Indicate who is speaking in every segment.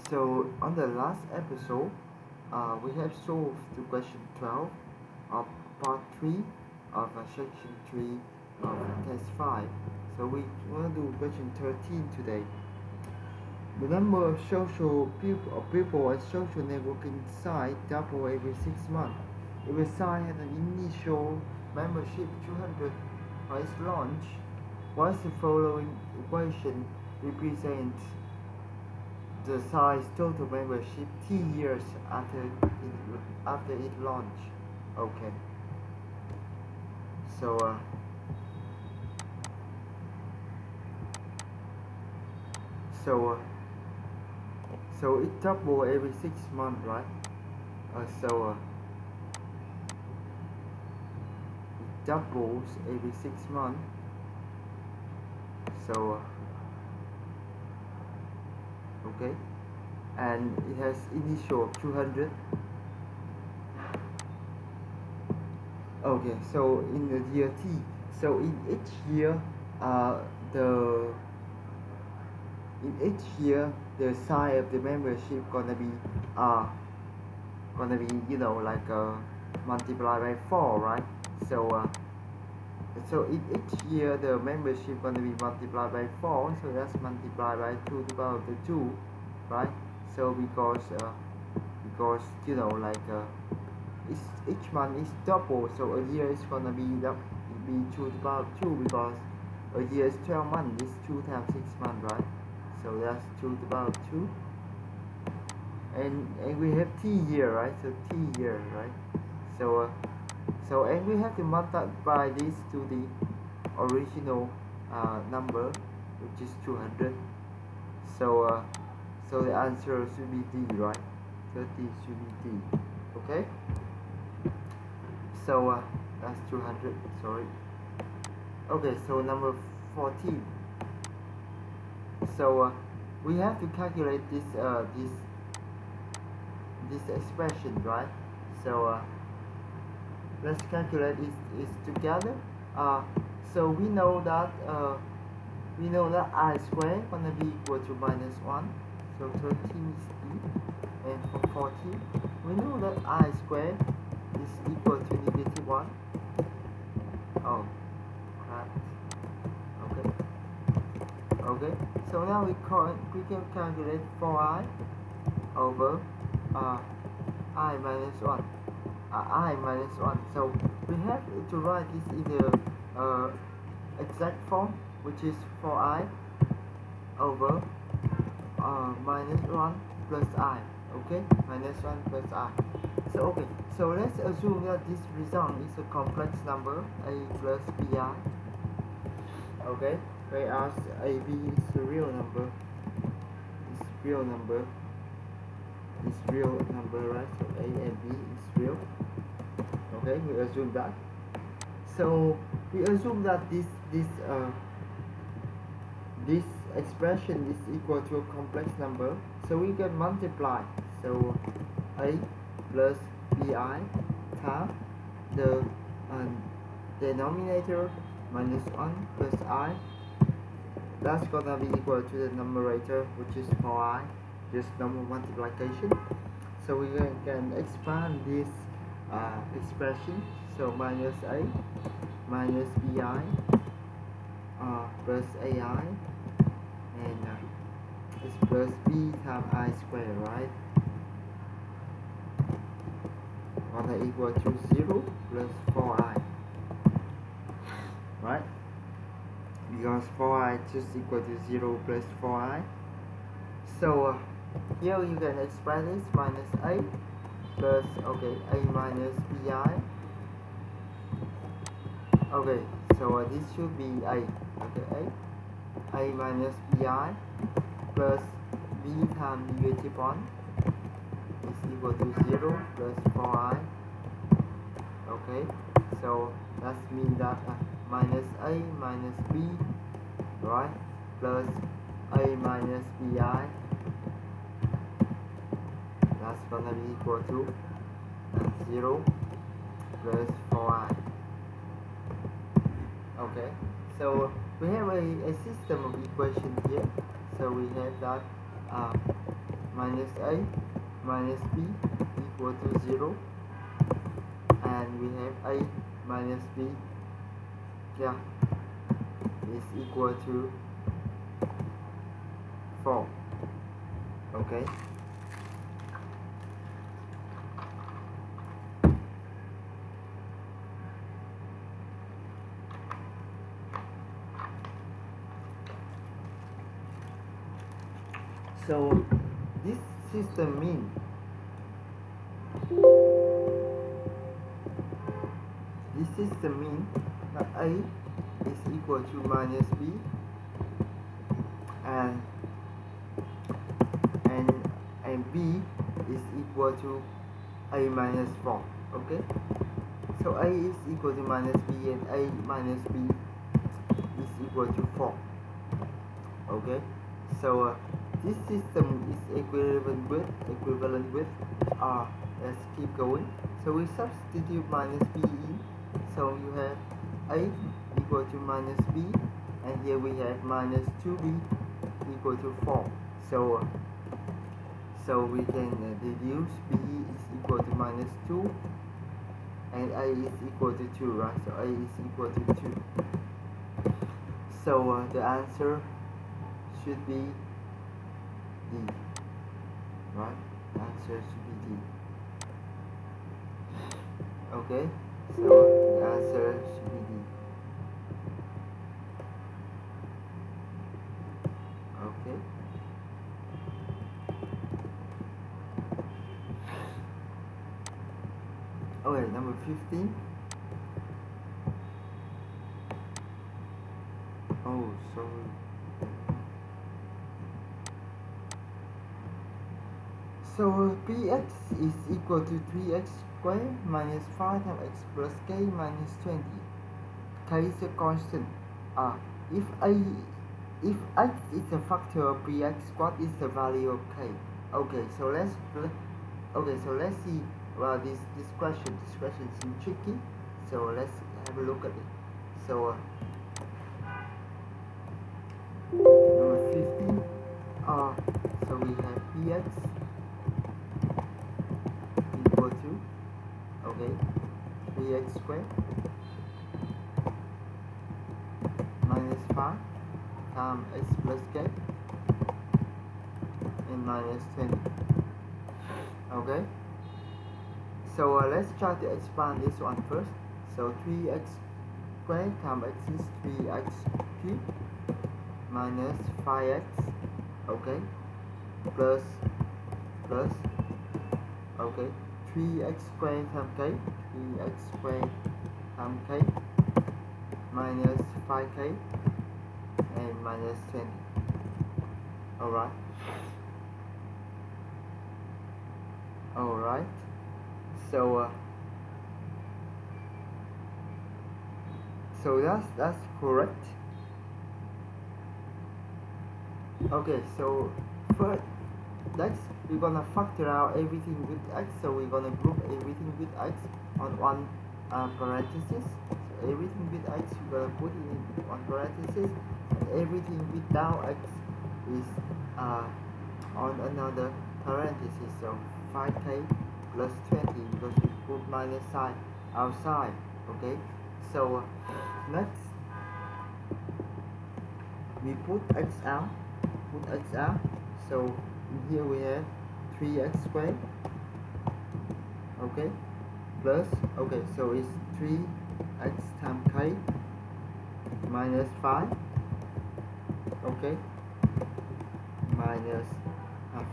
Speaker 1: So on the last episode, we have solved the question 12 of part 3 of section 3 of test 5. So we want to do question 13 today. The number of people at social networking site double every 6 months. If a site had an initial membership 200 by its launch, what's the following equation represent the size total membership T years after it launch? Okay. So so it double every 6 months, right? It doubles every 6 months. Okay, and it has initial of 200. Okay, so in the year T, so in each year, the the size of the membership gonna be multiplied by 4, right? So in each year the membership gonna be multiplied by 4, so that's multiplied by 2 to the power of the 2, right? So because each month is double, so a year is gonna be 2 to the power of 2, because a year is 12 months, it's 2 times 6 months, right? So that's 2 to the power of 2, and we have T year, right? So T year, right? And we have to multiply this to the original number, which is 200. So the answer should be D, right? 30 should be D. Okay. So that's 200. Sorry. Okay. So number 14. So we have to calculate this expression, right? So let's calculate this together. So we know that I squared gonna be equal to -1. So 13 is E, and for 14 we know that I squared is equal to -1. Oh, crap. Okay. So now we can calculate 4I over I minus 1. I minus 1. So we have to write this in the exact form, which is 4I over minus 1 plus I. Okay, minus 1 plus I. So let's assume that this result is a complex number, A plus BI. Okay, whereas AB is a real number. It's real number, right? So A and B is real. Okay, we assume that. So we assume that this expression is equal to a complex number, so we can multiply. So A plus BI times the denominator minus 1 plus I. That's gonna be equal to the numerator, which is 4I, just normal multiplication. So we can expand this expression. So minus A minus BI plus AI, and it's plus B times I squared, right? Gonna equal to 0 plus 4I, right? Because 4I just equal to 0 plus 4I. So here you can express this minus A plus, okay, A minus BI. Okay, so this should be A. Okay, A minus BI plus B times -1 is equal to 0 plus 4I. Okay, so that means that minus A minus B, right, plus A minus BI, that's gonna be equal to 0 plus 4I. Okay, so we have a system of equations here. So we have that minus a minus b equal to 0, and we have a minus b, yeah, is equal to 4. Okay, so this system means that a is equal to minus b, and and and b is equal to a minus 4. Okay, so a is equal to minus b and a minus b is equal to 4. Okay, so this system is equivalent with let's keep going. So we substitute minus b in, so you have a equal to minus b, and here we have minus 2b equal to 4. So we can deduce b is equal to minus 2 and a is equal to 2, right? So a is equal to 2. So the answer should be D, right? The answer should be D. Okay, so the answer should be D. Okay. Okay, number 15. Oh, sorry. So px is equal to 3x squared minus 5 times x plus k minus 20. K is a constant. If x is a factor of px, what is the value of k? Okay, so let's see. Well, this question seems tricky. So let's have a look at it. So number 15. So we have px equal to, okay, 3x squared minus 5 times x plus k and minus 20. Okay, so let's try to expand this one first. So 3x squared times x is 3x cubed minus 5x, okay, plus, okay, 3x squared times k, 3x squared times k minus 5k and minus 20. Alright. So that's correct. Okay, so first next we're gonna factor out everything with x. So we're gonna group everything with x on one parenthesis. So everything with x we're gonna put it in one parenthesis, and everything without x is on another parenthesis. So 5k plus 20, because we put minus sign outside. Okay, so next we put x out. So in here we have 3x squared, okay, plus, okay, so it's 3x times k minus 5, okay, minus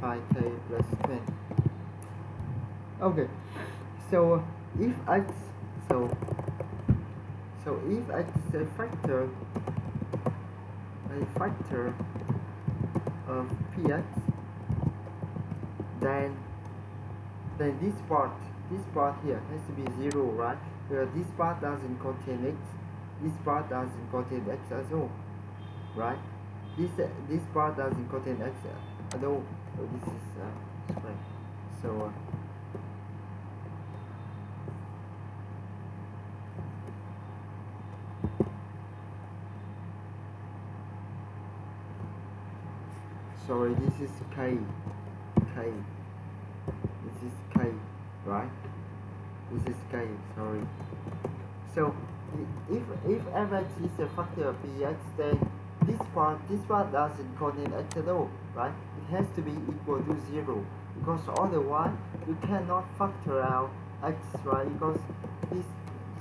Speaker 1: 5k plus 20. Okay, so if x if x is a factor of px, then this part here has to be 0, right? Because this part doesn't contain x, this part doesn't contain x at all, right? This part doesn't contain x at all. So this is square. So sorry, this is k K. This is K, right? This is K, sorry. So if fx is a factor of px, then this part doesn't contain x at all, right? It has to be equal to 0, because otherwise you cannot factor out x, right? Because this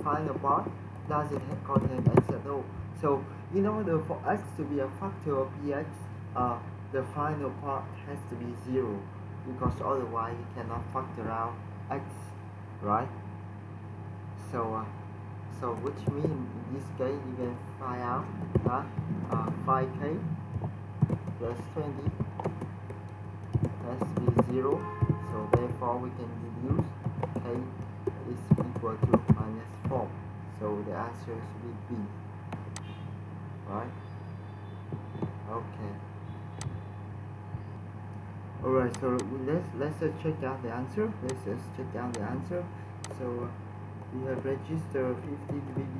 Speaker 1: final part doesn't contain x at all. So in order for x to be a factor of px, the final part has to be 0, because otherwise you cannot factor out x, right? So which means in this case you can find out that 5k plus 20 has to be 0. So therefore we can deduce k is equal to minus 4. So the answer should be B. Right? Okay. Alright, so let's check out the answer. Let's just check out the answer. So we have registered 15 VB.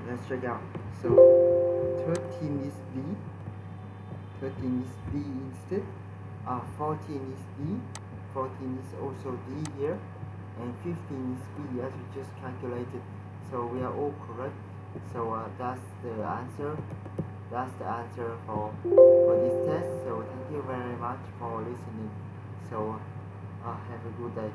Speaker 1: Let's check out. So 13 is D. 13 is D instead. 14 is D. 14 is also D here. And 15 is B as we just calculated. So we are all correct. So that's the answer. That's the answer for this test. So thank you very much for listening. So have a good day.